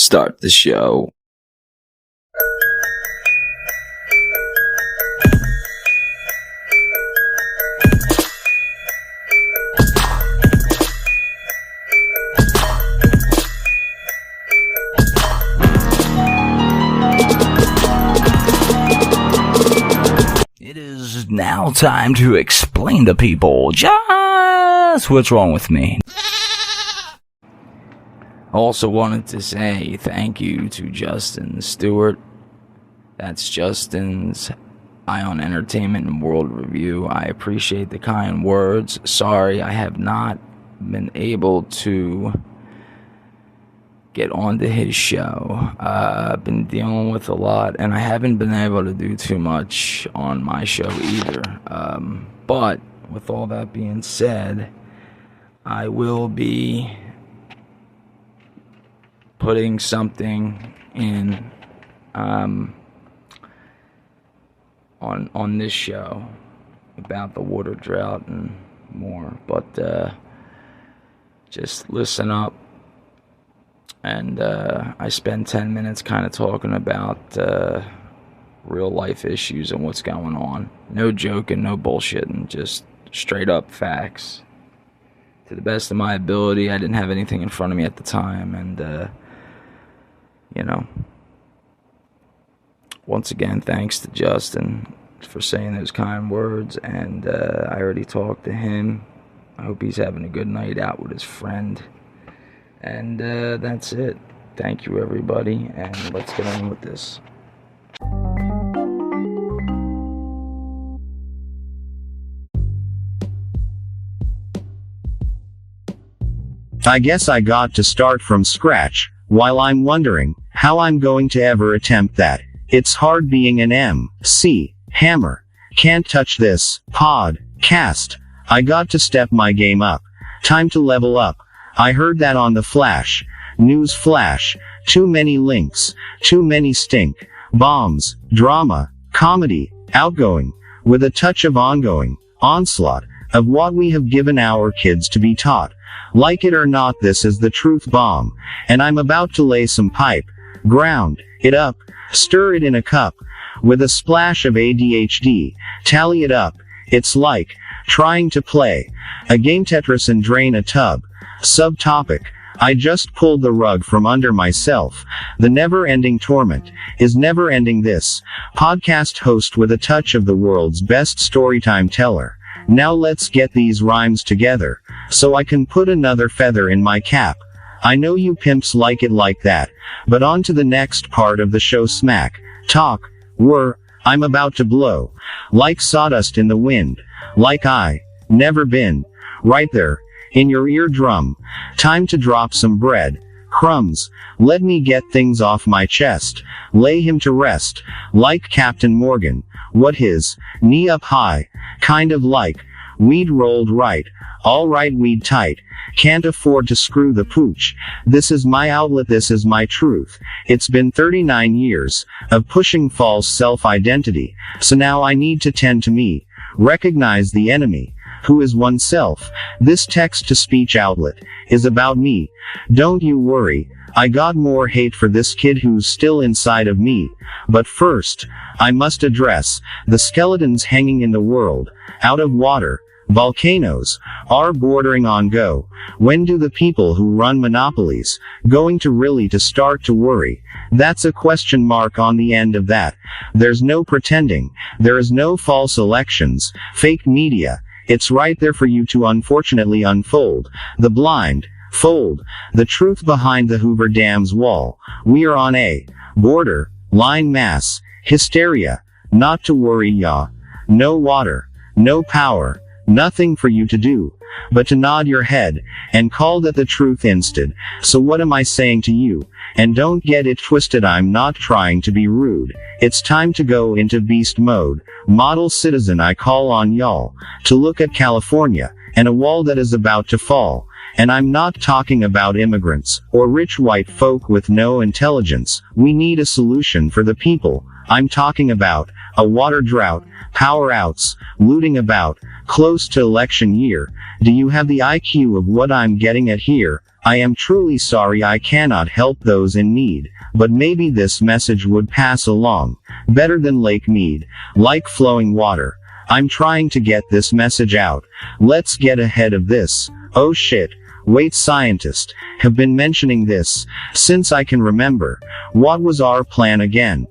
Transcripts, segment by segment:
start the show. It is now time to explain to people just what's wrong with me. Also wanted to say thank you to Justin Stewart. That's Justin's Ion Entertainment and World Review. I appreciate the kind words. Sorry, I have not been able to get onto his show. I've been dealing with a lot, and I haven't been able to do too much on my show either. But with all that being said, I will be putting something in on this show about the water drought and more, but just listen up. And I spend 10 minutes kind of talking about real life issues and what's going on. No joking, no bullshitting, just straight up facts. To the best of my ability. I didn't have anything in front of me at the time, and you know, once again, thanks to Justin for saying those kind words, and I already talked to him. I hope he's having a good night out with his friend, and that's it. Thank you, everybody, and let's get on with this. I guess I got to start from scratch, while I'm wondering how I'm going to ever attempt that. It's hard being an MC hammer. Can't touch this podcast. I got to step my game up. Time to level up. I heard that on the flash. News flash. Too many links. Too many stink. Bombs. Drama. Comedy. Outgoing. With a touch of ongoing. Onslaught. Of what we have given our kids to be taught. Like it or not, this is the truth bomb. And I'm about to lay some pipe. Ground it up. Stir it in a cup. With a splash of ADHD. Tally it up. It's like trying to play a game Tetris&drain a tub. Subtopic. I just pulled the rug from under myself. The never-ending torment is never-ending. This podcast host with a touch of the world's best storytime teller. Now let's get these rhymes together, so I can put another feather in my cap. I know you pimps like it like that, but on to the next part of the show. Smack, talk, I'm about to blow, like sawdust in the wind, like I never been, right there, in your eardrum. Time to drop some bread, crumbs, let me get things off my chest, lay him to rest, like Captain Morgan, what his, knee up high, kind of like, weed rolled right, alright weed tight, can't afford to screw the pooch, this is my outlet, this is my truth, it's been 39 years, of pushing false self-identity, so now I need to tend to me, recognize the enemy, who is oneself, this text-to-speech outlet, is about me, don't you worry, I got more hate for this kid who's still inside of me, but first, I must address, the skeletons hanging in the world, out of water, volcanoes, are bordering on go. When do the people who run Monopolies, going to really to start to worry? That's a question mark on the end of that. There's no pretending, there is no false elections, fake media, it's right there for you to unfortunately unfold. The blind, fold, the truth behind the Hoover Dam's wall. We are on a border line mass hysteria. Not to worry, ya. No water, no power, nothing for you to do but to nod your head and call that the truth instead. So what am I saying to you? And don't get it twisted, I'm not trying to be rude. It's time to go into beast mode. Model citizen, I call on y'all to look at California and a wall that is about to fall. And I'm not talking about immigrants or rich white folk with no intelligence. We need a solution for the people. I'm talking about a water drought, power outs, looting about, close to election year. Do you have the IQ of what I'm getting at here? I am truly sorry I cannot help those in need, but maybe this message would pass along. Better than Lake Mead, like flowing water. I'm trying to get this message out. Let's get ahead of this. Oh shit. Wait, scientists have been mentioning this since I can remember. What was our plan again?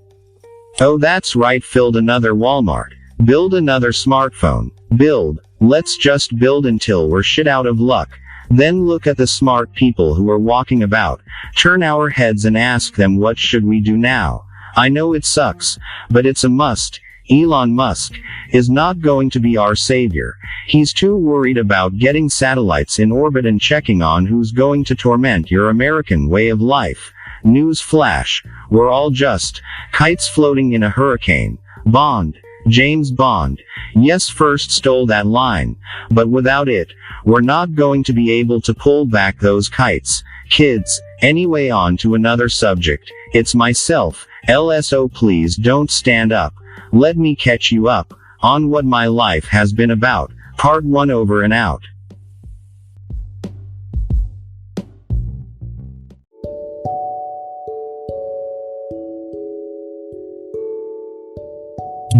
Oh, that's right, filled another Walmart. Build another smartphone. Build. Let's just build until we're shit out of luck. Then look at the smart people who are walking about. Turn our heads and ask them, what should we do now? I know it sucks, but it's a must. Elon Musk is not going to be our savior. He's too worried about getting satellites in orbit and checking on who's going to torment your American way of life. News flash. We're all just kites floating in a hurricane. Bond. James Bond. Yes, first stole that line. But without it, we're not going to be able to pull back those kites. Kids. Anyway, on to another subject. It's myself. LSO, please don't stand up. Let me catch you up on what my life has been about. Part 1 over and out.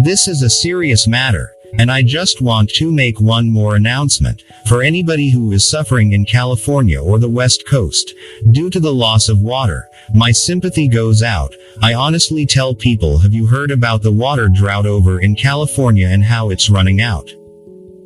This is a serious matter, and I just want to make one more announcement. For anybody who is suffering in California or the West Coast, due to the loss of water, my sympathy goes out. I honestly tell people, have you heard about the water drought over in California and how it's running out?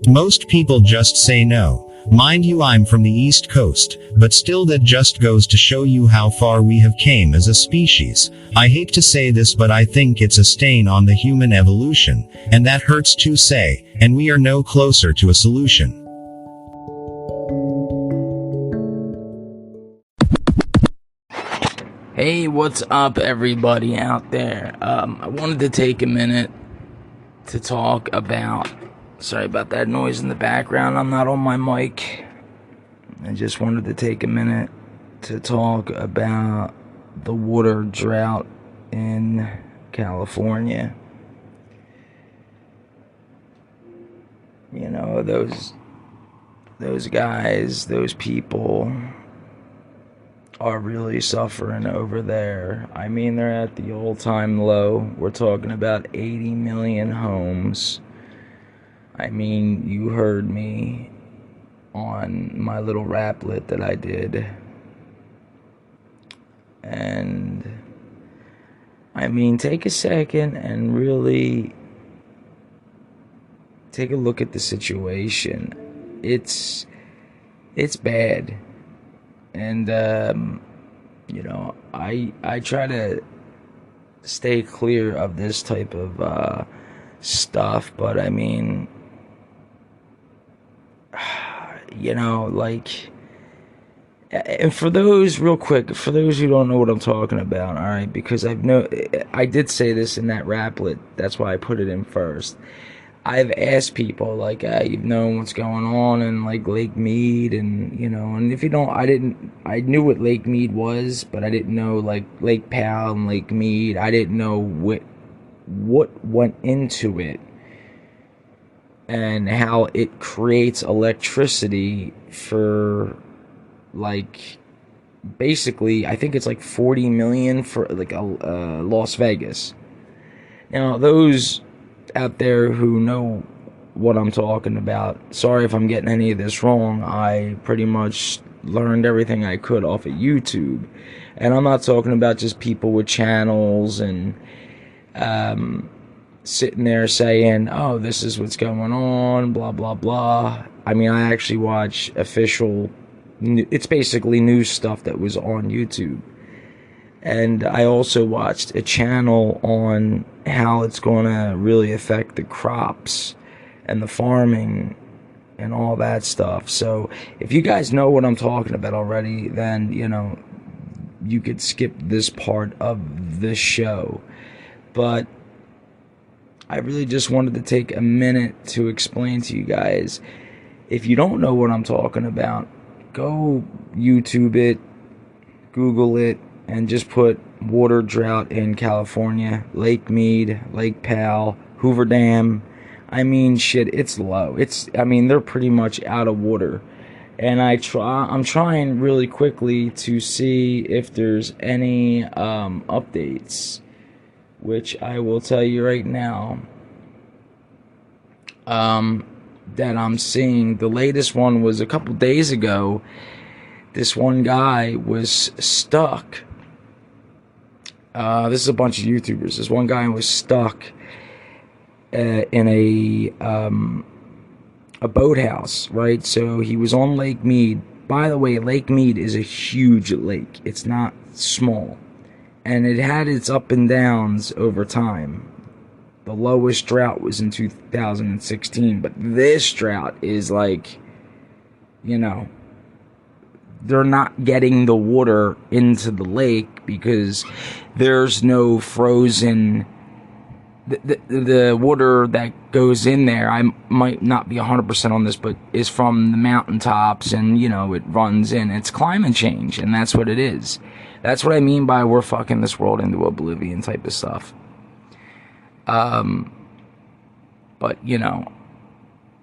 Most people just say no. Mind you, I'm from the East Coast, but still that just goes to show you how far we have came as a species. I hate to say this, but I think it's a stain on the human evolution, and that hurts to say, and we are no closer to a solution. Hey, what's up, everybody out there? I wanted to take a minute to talk about... Sorry about that noise in the background. I'm not on my mic. I just wanted to take a minute to talk about the water drought in California. You know, those guys, those people are really suffering over there. I mean, they're at the all-time low. We're talking about 80 million homes. I mean, you heard me on my little raplet that I did. And, I mean, take a second and really take a look at the situation. It's bad. And, you know, I try to stay clear of this type of stuff, but I mean... You know, like, and for those, real quick, for those who don't know what I'm talking about, alright, because I did say this in that raplet, that's why I put it in first. I've asked people, like, you've known what's going on in, like, Lake Mead, and, you know, and if you don't, I knew what Lake Mead was, but I didn't know, like, Lake Powell and Lake Mead. I didn't know what went into it. And how it creates electricity for, like, basically, I think it's like 40 million for, like, Las Vegas. Now, those out there who know what I'm talking about, sorry if I'm getting any of this wrong. I pretty much learned everything I could off of YouTube. And I'm not talking about just people with channels and, sitting there saying, oh, this is what's going on, blah, blah, blah. I mean, I actually watch official, it's basically news stuff that was on YouTube. And I also watched a channel on how it's going to really affect the crops and the farming and all that stuff. So if you guys know what I'm talking about already, then, you know, you could skip this part of the show. But I really just wanted to take a minute to explain to you guys. If you don't know what I'm talking about, go YouTube it, Google it, and just put water drought in California, Lake Mead, Lake Powell, Hoover Dam. I mean, shit, it's low. They're pretty much out of water. And I'm trying really quickly to see if there's any updates, which I will tell you right now. That I'm seeing. The latest one was a couple days ago. This one guy was stuck. This is a bunch of YouTubers. This one guy was stuck in a boathouse, right? So he was on Lake Mead. By the way, Lake Mead is a huge lake. It's not small. And it had its up and downs over time. The lowest drought was in 2016, but this drought is like, they're not getting the water into the lake because there's no frozen. The water that goes in there, I might not be 100% on this, but is from the mountaintops, and it runs in. It's climate change, and that's what it is. That's what I mean by we're fucking this world into oblivion type of stuff. But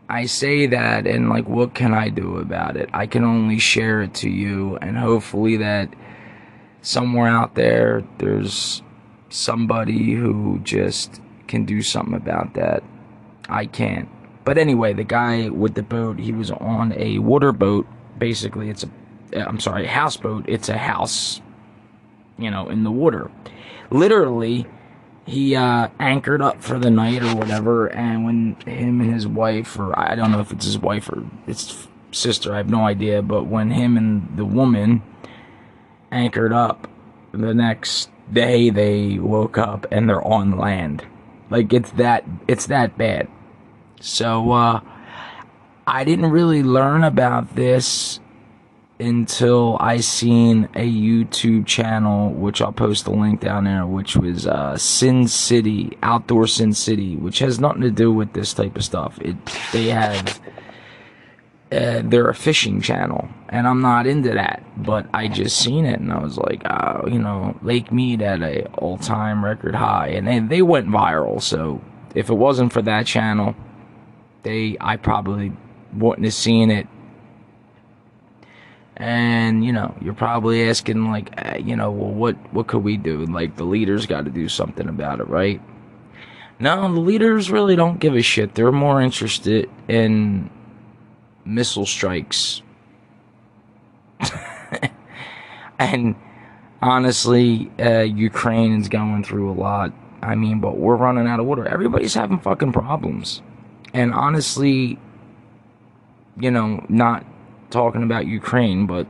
I say that, and like, what can I do about it? I can only share it to you, and hopefully that somewhere out there, there's somebody who just can do something about that. I can't. But anyway, the guy with the boat, he was on a water boat. Basically, a houseboat. It's a house, in the water. Literally, he anchored up for the night or whatever, and when him and his wife, or I don't know if it's his wife or his sister, I have no idea, but when him and the woman anchored up, the next day they woke up and they're on land. Like, it's that bad. So I didn't really learn about this until I seen a YouTube channel, which I'll post the link down there, which was Sin City, Outdoor Sin City, which has nothing to do with this type of stuff. They have they're a fishing channel, and I'm not into that, but I just seen it, and I was like, Lake Mead at a all-time record high, and they went viral. So if it wasn't for that channel, I probably wouldn't have seen it. And you're probably asking, like, well, what could we do? Like, the leaders got to do something about it, right? No, the leaders really don't give a shit. They're more interested in missile strikes. And honestly, Ukraine is going through a lot. But we're running out of water. Everybody's having fucking problems. And honestly, not talking about Ukraine, but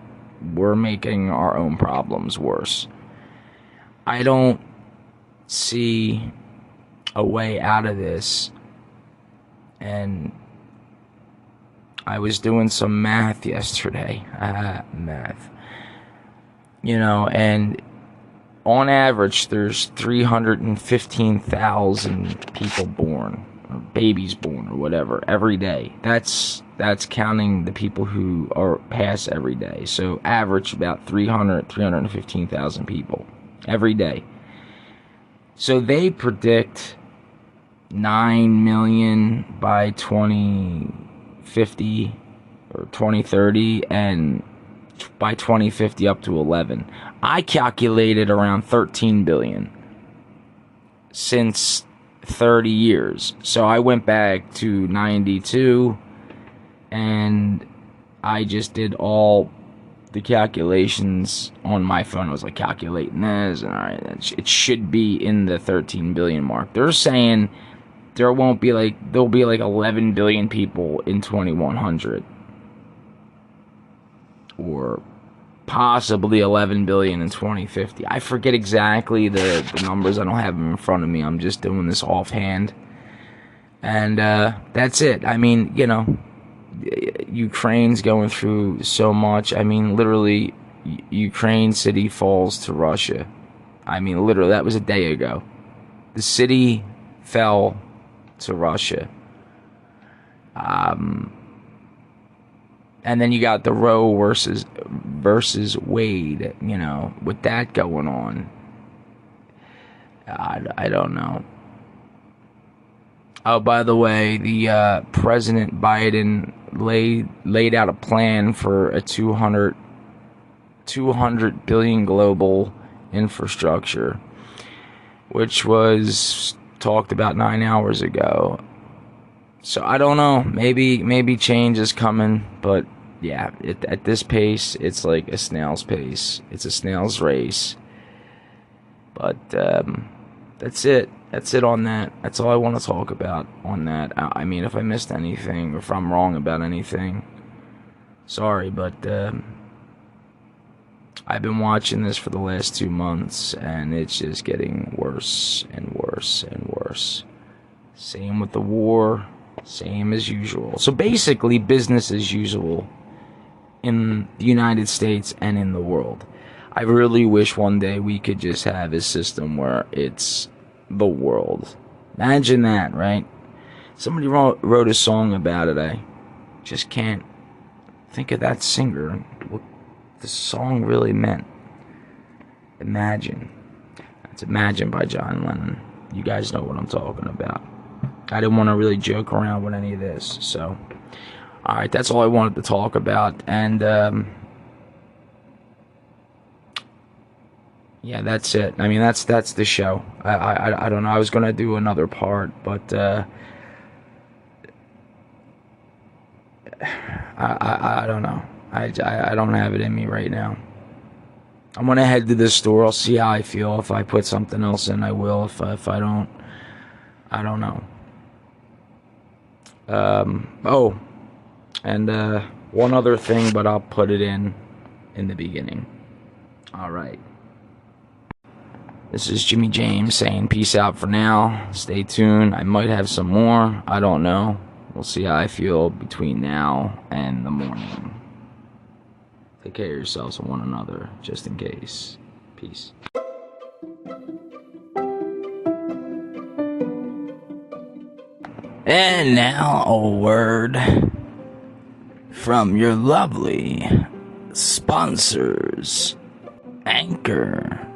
we're making our own problems worse. I don't see a way out of this. And I was doing some math yesterday. Math. And on average, there's 315,000 people born, or babies born, or whatever, every day. That's counting the people who are pass every day. So average about 315,000 people every day. So they predict 9 million by 2050 or 2030, and by 2050 up to 11. I calculated around 13 billion since 30 years. So I went back to 92 and I just did all the calculations on my phone. I was like calculating this, and alright, it should be in the 13 billion mark. They're saying there'll be like 11 billion people in 2100, or possibly 11 billion in 2050. I forget exactly the numbers. I don't have them in front of me. I'm just doing this offhand, and that's it. Ukraine's going through so much. Literally, Ukraine city falls to Russia. Literally, that was a day ago. The city fell to Russia. And then you got the Roe versus Wade, with that going on. I don't know. Oh, by the way, the President Biden laid out a plan for a 200 billion global infrastructure, which was talked about 9 hours ago. So I don't know. Maybe change is coming, but yeah, at this pace, it's like a snail's pace. It's a snail's race. But that's it. That's it on that. That's all I want to talk about on that. I mean, if I missed anything, or if I'm wrong about anything, sorry, but I've been watching this for the last 2 months, and it's just getting worse and worse and worse. Same with the war, same as usual. So basically, business as usual in the United States and in the world. I really wish one day we could just have a system where it's the world. Imagine that, right? Somebody wrote a song about it. I just can't think of that singer and what the song really meant. Imagine. It's Imagine by John Lennon. You guys know what I'm talking about. I didn't want to really joke around with any of this, so alright, that's all I wanted to talk about. And yeah, that's it. I mean, that's the show. I don't know. I was gonna do another part, but I don't know. I don't have it in me right now. I'm gonna head to the store. I'll see how I feel. If I put something else in, I will. If I don't, I don't know. Oh, and one other thing, but I'll put it in the beginning. All right. This is Jimmy James saying peace out for now. Stay tuned. I might have some more. I don't know. We'll see how I feel between now and the morning. Take care of yourselves and one another, just in case. Peace. And now a word from your lovely sponsors, Anchor.fm.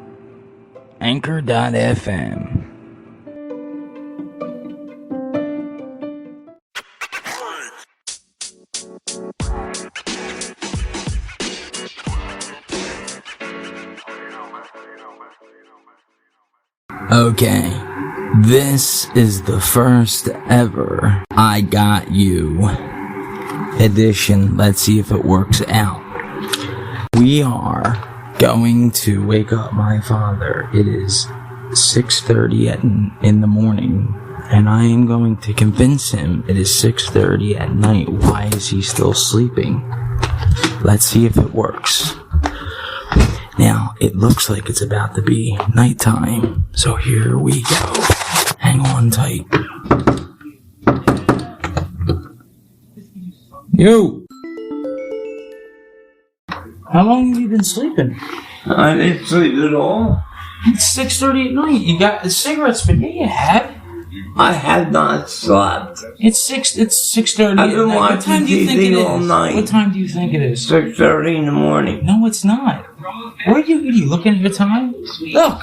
Okay, this is the first ever I Got You edition. Let's see if it works out. We are going to wake up my father. It is 6:30 in the morning, and I am going to convince him it is 6:30 at night. Why is he still sleeping? Let's see if it works. Now, it looks like it's about to be nighttime, so here we go. Hang on tight. Yo! How long have you been sleeping? I didn't sleep at all. It's 6:30 at night. You got cigarettes, but yeah, you have. I have not slept. It's 6:30 I've been watching TV all night. What time do you think it is? 6:30 in the morning. No, it's not. Where are you looking at your time? Look.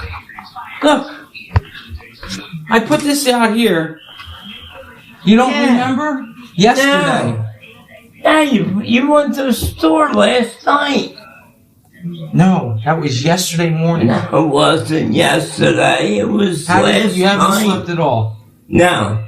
I put this out here. You don't remember? Yesterday. Yeah, you went to the store last night. No, that was yesterday morning. No, it wasn't yesterday. It was last night. You haven't slept at all? No.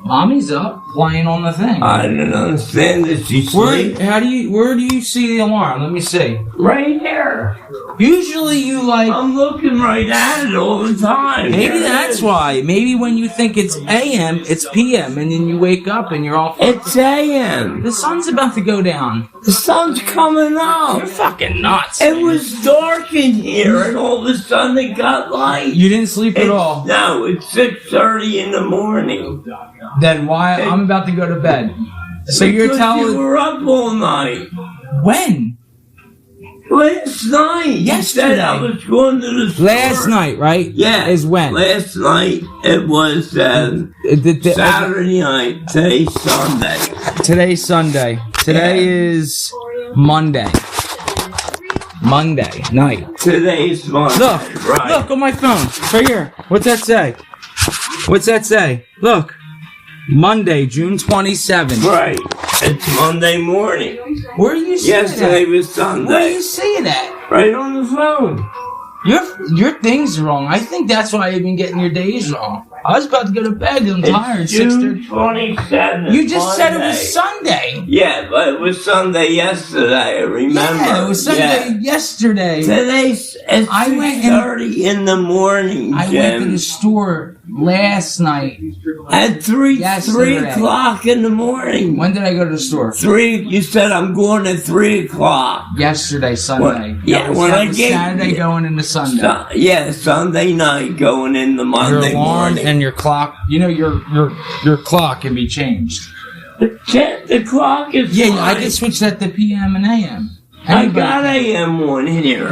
Mommy's up playing on the thing. I don't understand that she's asleep. Where do you see the alarm? Let me see. Right here. Usually you I'm looking right at it all the time. Maybe that's why. Maybe when you think it's AM, it's PM, and then you wake up and you're all... It's AM. The sun's about to go down. The sun's coming up. You're fucking nuts. It was dark in here, and all of a sudden it got light. You didn't sleep at all? No, it's 6:30 in the morning. Then why? I'm about to go to bed. So you're telling... you were up all night. When? Last night. Yesterday. You said I was going to the store. Last night, right? Yeah. Is when? Last night. It was Saturday night. Today's Sunday. Today's Sunday. Today is Monday. Monday night. Today's Monday. Look, right. look on my phone. Right here. What's that say? What's that say? Look. Monday, June 27th. Right. It's Monday morning. Where are you seeing Yesterday that? was Sunday. Where are you seeing that? Right on the phone. Your thing's wrong. I think that's why you've been getting your days wrong. I was about to go to bed. I'm tired. It's June 27th. You just said it Monday. was Sunday. Yeah, but it was Sunday yesterday. I remember. Yeah, it was Sunday yesterday. Today's it's I went 6:30 in the morning, I Jim. went to the store last night. At 3 Yesterday. o'clock in the morning. When did I go to the store? 3. You said I'm going at 3 o'clock. Yesterday, Sunday. What? Yeah, when I gave Saturday going into Sunday. Yeah, Sunday night going in the Monday Your alarm morning. and your clock. You know your clock can be changed. The clock is Yeah, fine. I could switch that to PM and AM. I got AM one here.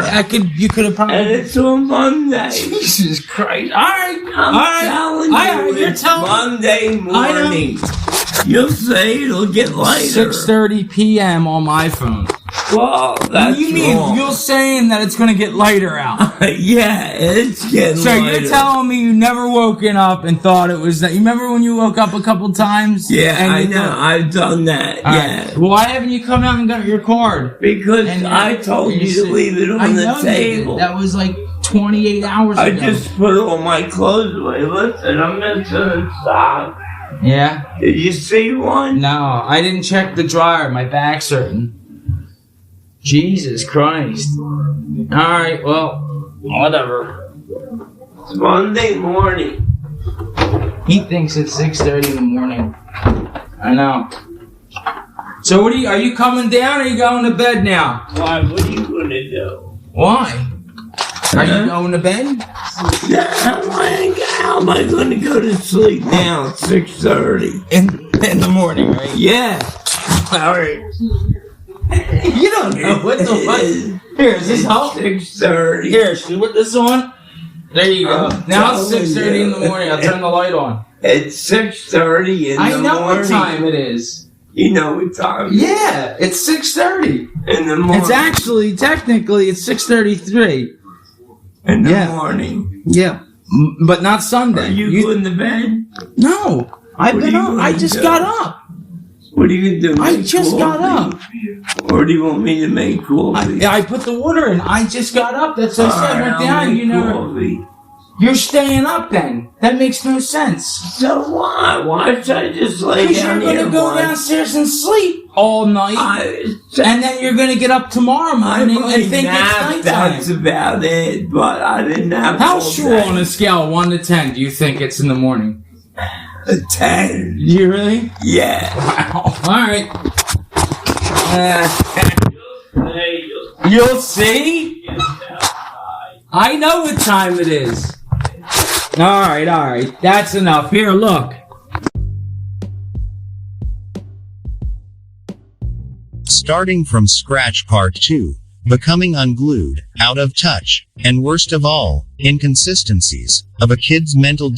You could have And probably. it's on Monday. Jesus Christ! All right, I'm telling you, you're it's telling Monday morning. You'll say it'll get lighter. 6:30 p.m. on my phone. Well, that's You mean wrong. you're saying that it's gonna get lighter out? Yeah, it's getting So lighter. you're telling me you never woken up and thought it was that? You remember when you woke up a couple times? Yeah, and I you know. thought- I've done that. All Yeah. right. Well, why haven't you come out and got your card? Because And I told you to leave it I on the know you did. table. That was like 28 hours I ago. just put all my clothes away. Listen, I'm missing a sock. Yeah. Did you see one? No, I didn't check the dryer. My back's hurting. Jesus Christ. Alright, well, whatever. It's Monday morning. He thinks it's 6:30 in the morning. I know. So what are you coming down or are you going to bed now? Why? What are you going to do? Why? Are you going to bed? How am I going to go to sleep now at 6:30? In the morning, right? Yeah. Alright. You don't know what the fuck. Here, is this help? 6:30. Here, should we put this on? There you go. I'm Now it's telling 6:30 in you. the morning. I'll turn the light on. It's 6:30 in the morning. I know what time it is. You know what time? Yeah, it's 6:30. In the morning. It's actually, technically, it's 6:33. In the Yeah. morning. Yeah, but not Sunday. Are you going to bed? No, I've What been are you up. gonna I just do? got up. What are you going to do? I Make just got coffee? Or do you want me to make coffee? I put the water in. I just got up. That's what I said. Alright, Went I'll down. make You know, coffee. you're staying up then. That makes no sense. So why? Why should I just lay Because down you're here? gonna go once? downstairs and sleep all night, and then you're gonna get up tomorrow I morning and might think nap, it's that's nighttime. about it, but I didn't have How all sure day. on a scale of 1 to 10 do you think it's in the morning? A 10. You really? Yeah. Wow. All right. You'll see. I know what time it is. All right. That's enough. Here, look. Starting from scratch part 2. Becoming unglued, out of touch, and worst of all, inconsistencies of a kid's mental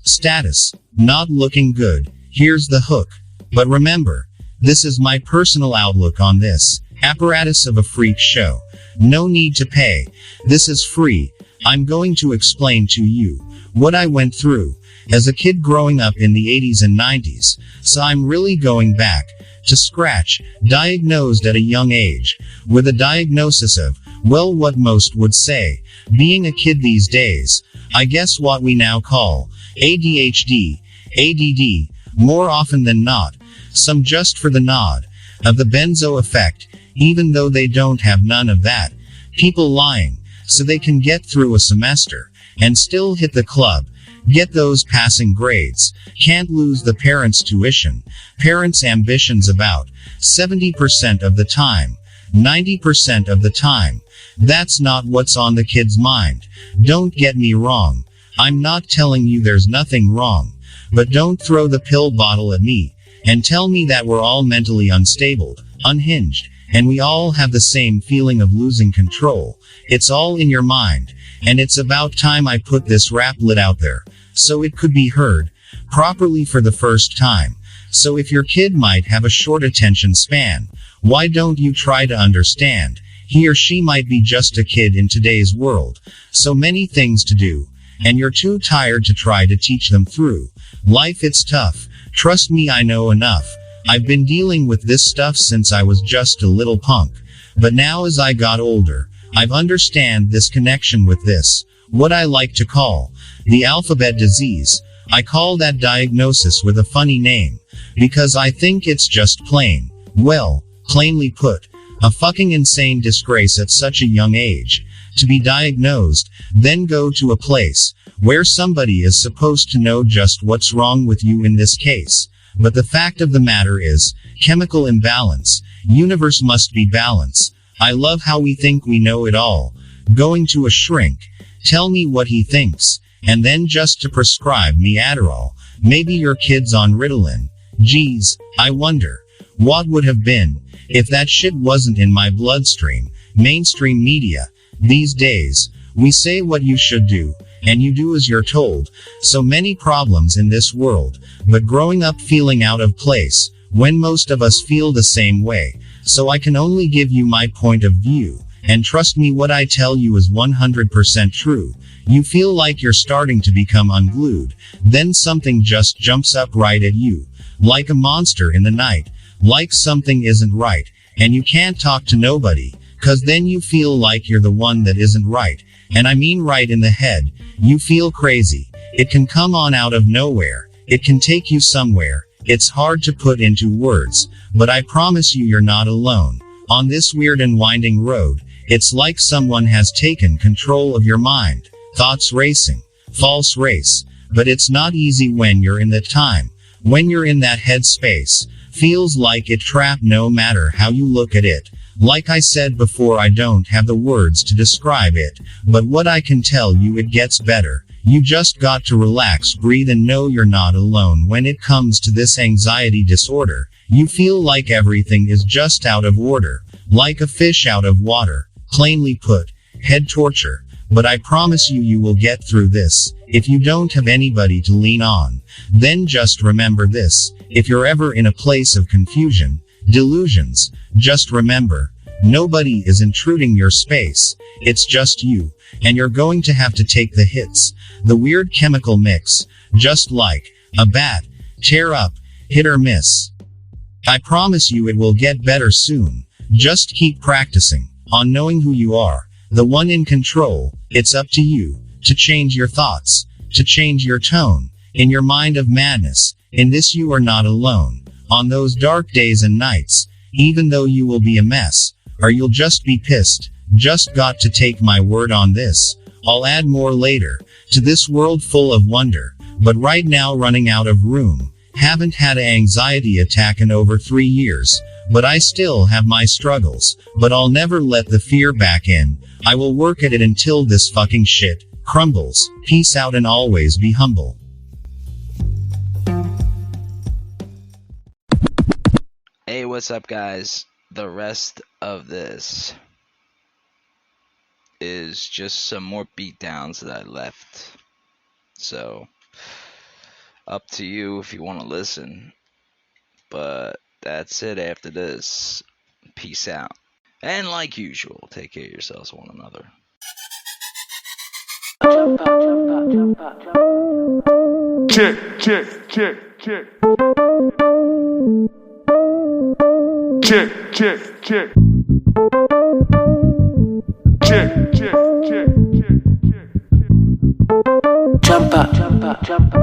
status, not looking good. Here's the hook. But remember, this is my personal outlook on this apparatus of a freak show. No need to pay. This is free. I'm going to explain to you what I went through as a kid growing up in the 80s and 90s. So I'm really going back to scratch, diagnosed at a young age, with a diagnosis of, well, what most would say, being a kid these days. I guess what we now call ADHD-ADD, more often than not, some just for the nod of the benzo effect, even though they don't have none of that. People lying, so they can get through a semester, and still hit the club, get those passing grades, can't lose the parents' tuition, parents' ambitions about 70% of the time, 90% of the time. That's not what's on the kid's mind. Don't get me wrong. I'm not telling you there's nothing wrong. But don't throw the pill bottle at me and tell me that we're all mentally unstable, unhinged, and we all have the same feeling of losing control. It's all in your mind, and it's about time I put this raplet out there, so it could be heard properly for the first time. So if your kid might have a short attention span, why don't you try to understand? He or she might be just a kid in today's world. So many things to do. And you're too tired to try to teach them through. Life, it's tough. Trust me, I know enough. I've been dealing with this stuff since I was just a little punk. But now as I got older, I've understand this connection with this, what I like to call the alphabet disease. I call that diagnosis with a funny name, because I think it's just plain, well, plainly put, a fucking insane disgrace at such a young age, to be diagnosed, then go to a place, where somebody is supposed to know just what's wrong with you in this case. But the fact of the matter is, chemical imbalance, universe must be balance. I love how we think we know it all. Going to a shrink, tell me what he thinks, and then just to prescribe me Adderall. Maybe your kid's on Ritalin. Geez, I wonder, what would have been, if that shit wasn't in my bloodstream. Mainstream media. These days, we say what you should do, and you do as you're told. So many problems in this world, but growing up feeling out of place, when most of us feel the same way. So I can only give you my point of view, and trust me, what I tell you is 100% true. You feel like you're starting to become unglued, then something just jumps up right at you, like a monster in the night, like something isn't right, and you can't talk to nobody, 'cause then you feel like you're the one that isn't right, and I mean right in the head. You feel crazy. It can come on out of nowhere. It can take you somewhere. It's hard to put into words, but I promise you you're not alone. On this weird and winding road, it's like someone has taken control of your mind. Thoughts racing. False race. But it's not easy when you're in that time. When you're in that headspace. Feels like it trapped no matter how you look at it. Like I said before, I don't have the words to describe it, but what I can tell you, it gets better. You just got to relax, breathe, and know you're not alone when it comes to this anxiety disorder. You feel like everything is just out of order, like a fish out of water. Plainly put, head torture. But I promise you, you will get through this. If you don't have anybody to lean on, then just remember this. If you're ever in a place of confusion, delusions, just remember, nobody is intruding your space. It's just you, and you're going to have to take the hits, the weird chemical mix, just like a bat, tear up, hit or miss. I promise you it will get better soon. Just keep practicing on knowing who you are, the one in control. It's up to you to change your thoughts, to change your tone in your mind of madness. In this you are not alone. On those dark days and nights, even though you will be a mess, or you'll just be pissed, just got to take my word on this. I'll add more later, to this world full of wonder, but right now running out of room. Haven't had an anxiety attack in over 3 years, but I still have my struggles, but I'll never let the fear back in. I will work at it until this fucking shit crumbles. Peace out and always be humble. Hey, what's up, guys? The rest of this is just some more beatdowns that I left. So, up to you if you want to listen. But that's it after this. Peace out. And like usual, take care of yourselves, one another. Check, check, check, check. Check, check, check. Check, check, check, check, check. Jump up, jump up, jump up.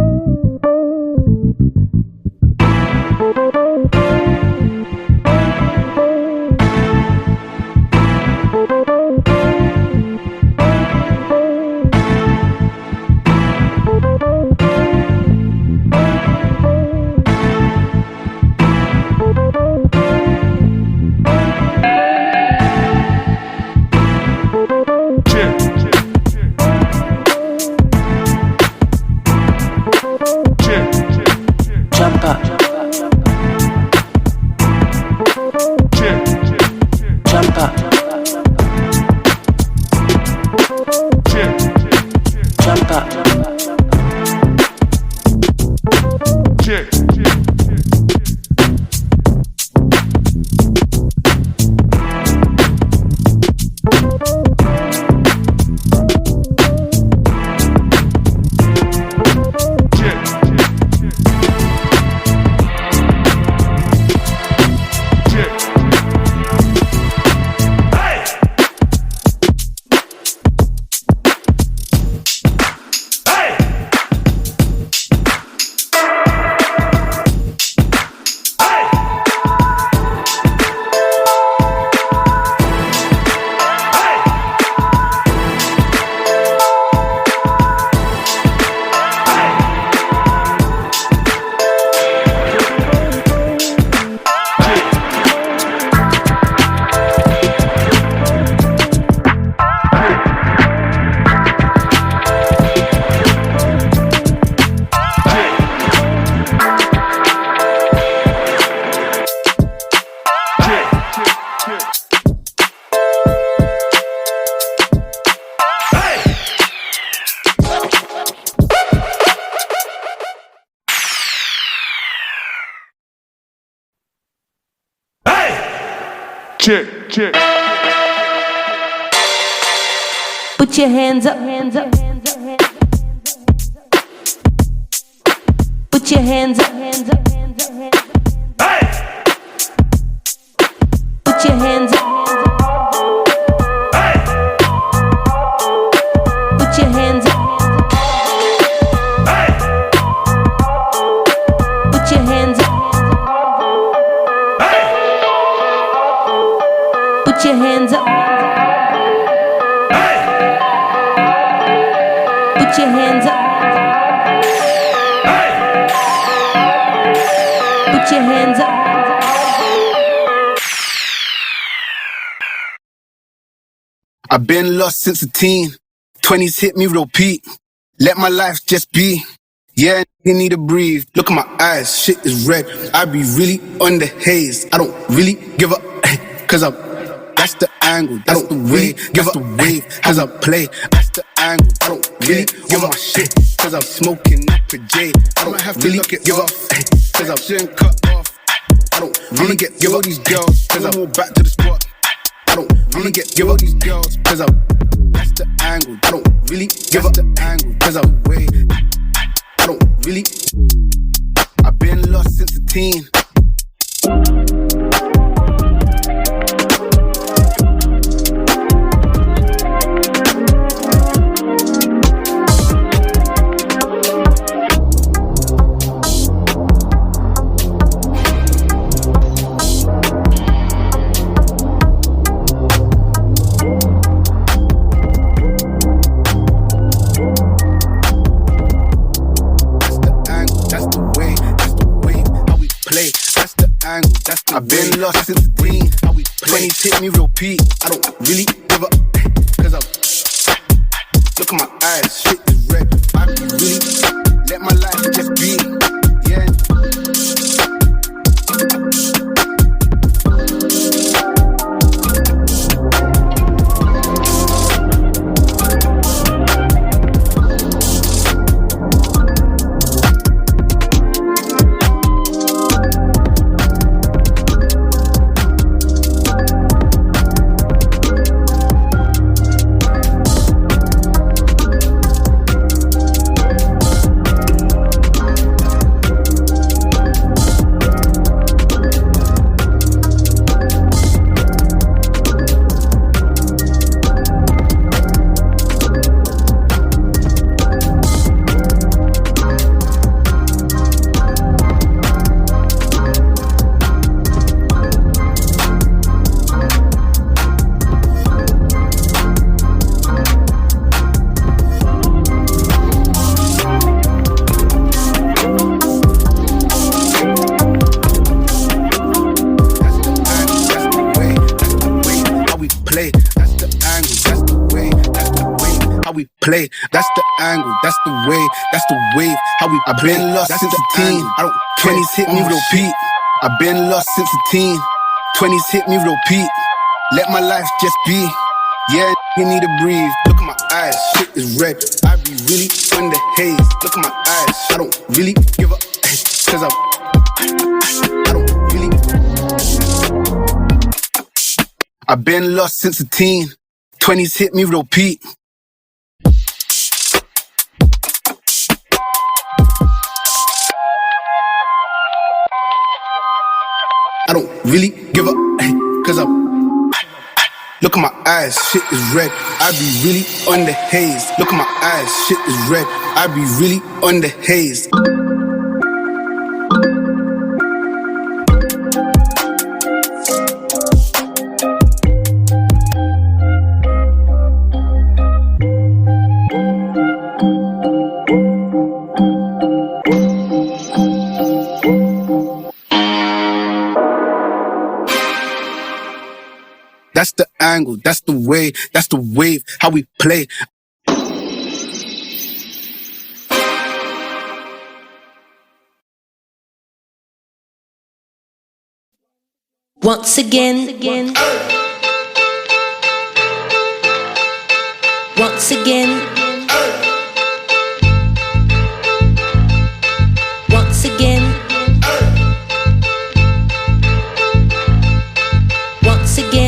check, check. Put your hands up, hands up, hands up, hands up. Put your hands up, hands up, hands up, hands up. Hey! Put your hands up, hands up. Hey! Put your hands up, hands up. Hey! Put your hands up, hands up. Hey! Put your hands up. Put your hands up. Put your hands up. I've been lost since a teen. 20s hit me real peak. Let my life just be. Yeah, you need to breathe. Look at my eyes, shit is red. I be really on the haze. I don't really give up, cause I'm. That's the angle, that's the way, give up the wave, cause I play. That's the angle, I don't really give up my shit, cause I'm smoking up a J. I don't have to really give up, cause I'm shouldn't cut off. I don't really give up these girls, cause I'm back to the spot. I don't really give up these girls, cause I'm. That's the angle, I don't really give up the angle, cause I'm way. I don't really. I've been lost since a teen. I've been lost since the teen. 20s hit me real peak. I don't really give up, cause I'm. Look at my eyes, shit is red. I be really let my life just be. Yeah. Play. That's the angle, that's the wave, how we. I've been lost since a teen. 20s hit me real peak. I've been lost since a teen. 20s hit me real peak. Let my life just be. Yeah, you need to breathe. Look at my eyes, shit is red. I be really on the haze. Look at my eyes, I don't really give up, cause I'm. I don't really. I've been lost since a teen. 20s hit me real peak. I don't really give up, cause I'm. Look at my eyes, shit is red. I be really on the haze. Look at my eyes, shit is red. I be really on the haze. That's the angle, that's the wave, how we play. Once again, once again, once again, once again.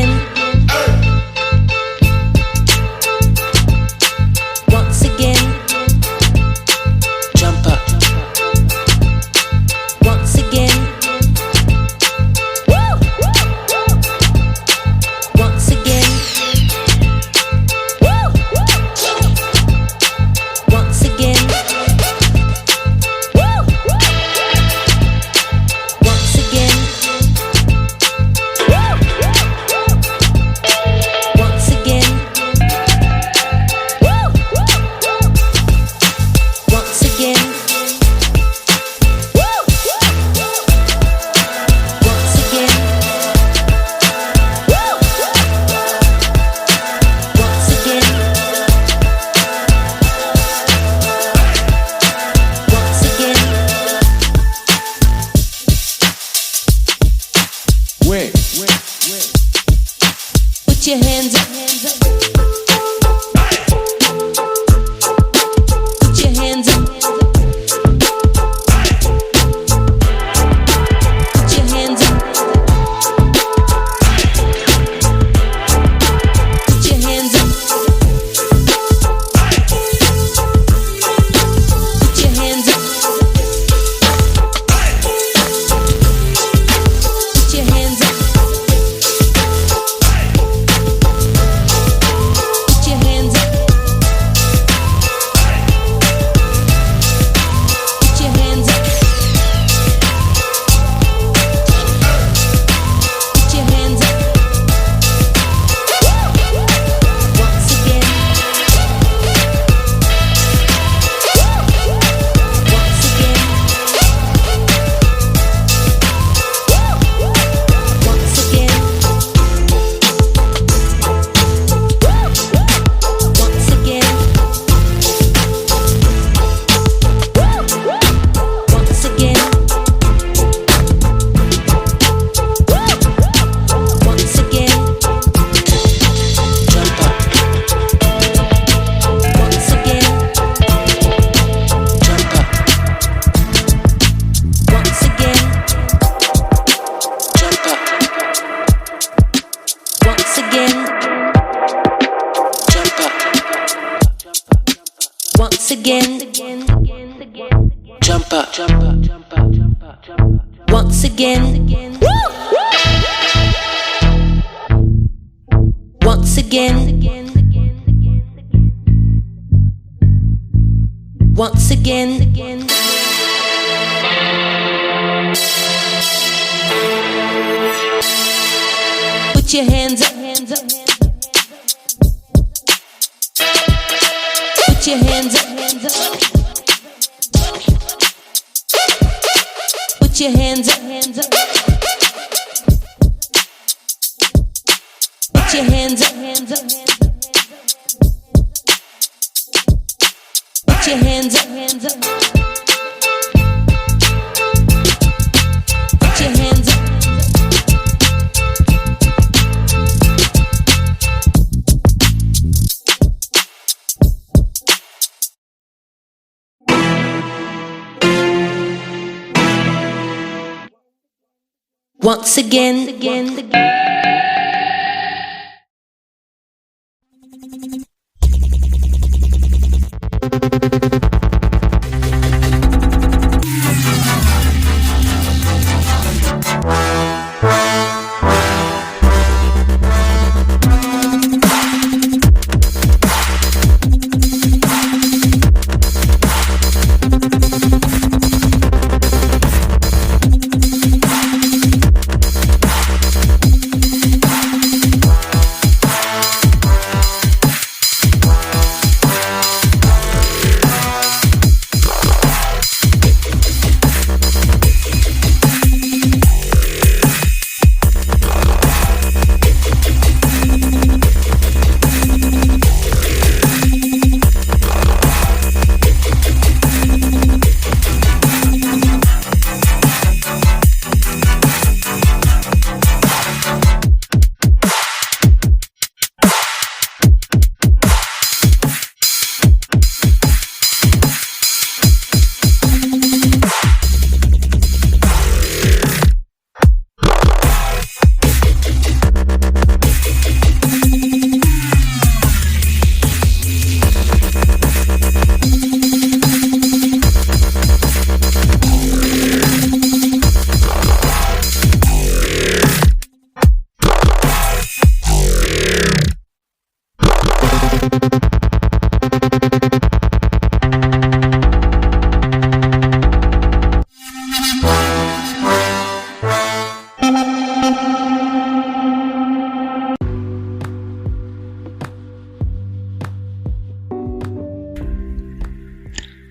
Once again, Jump up, jump up, jump up, jump up, jump up. once again, once again, once again. Put your hands up, hands up. Put your hands up, hands up. Put your hands up, hands up. Put your hands up, hands up. Put your hands up, hands up. Put your hands up. Once again, again.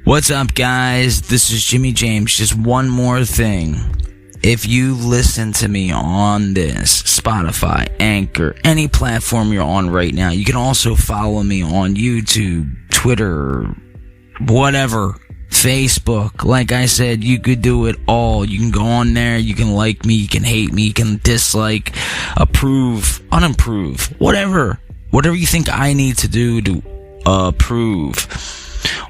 What's up, guys? This is Jimmy James. Just one more thing. If you listen to me on this, Spotify, Anchor, any platform you're on right now, you can also follow me on YouTube, Twitter, whatever, Facebook. Like I said, you could do it all. You can go on there, you can like me, you can hate me, you can dislike, approve, unapprove, whatever you think I need to do to approve.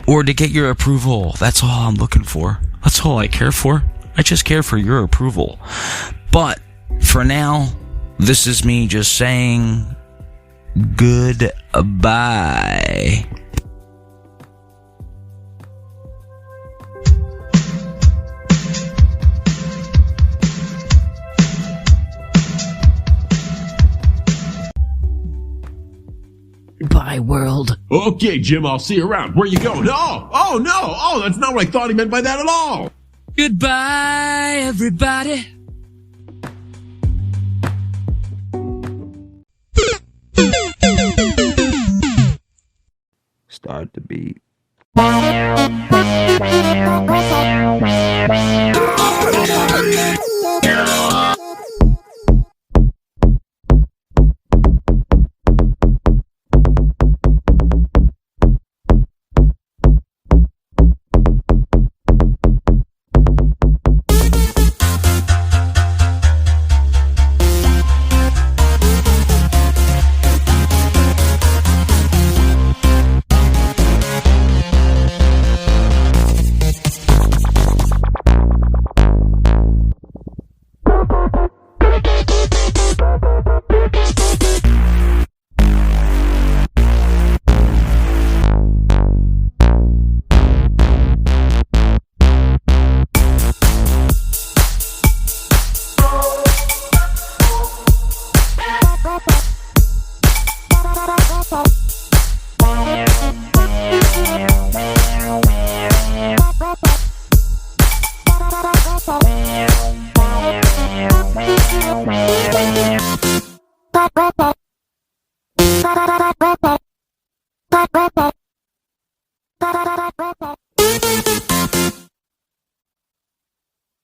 Or to get your approval. That's all I'm looking for. That's all I care for. I just care for your approval. But for now, this is me just saying goodbye. Bye, world. Okay, Jim, I'll see you around. Where you going? Oh, no. Oh, that's not what I thought he meant by that at all. Goodbye, everybody. Start the beat.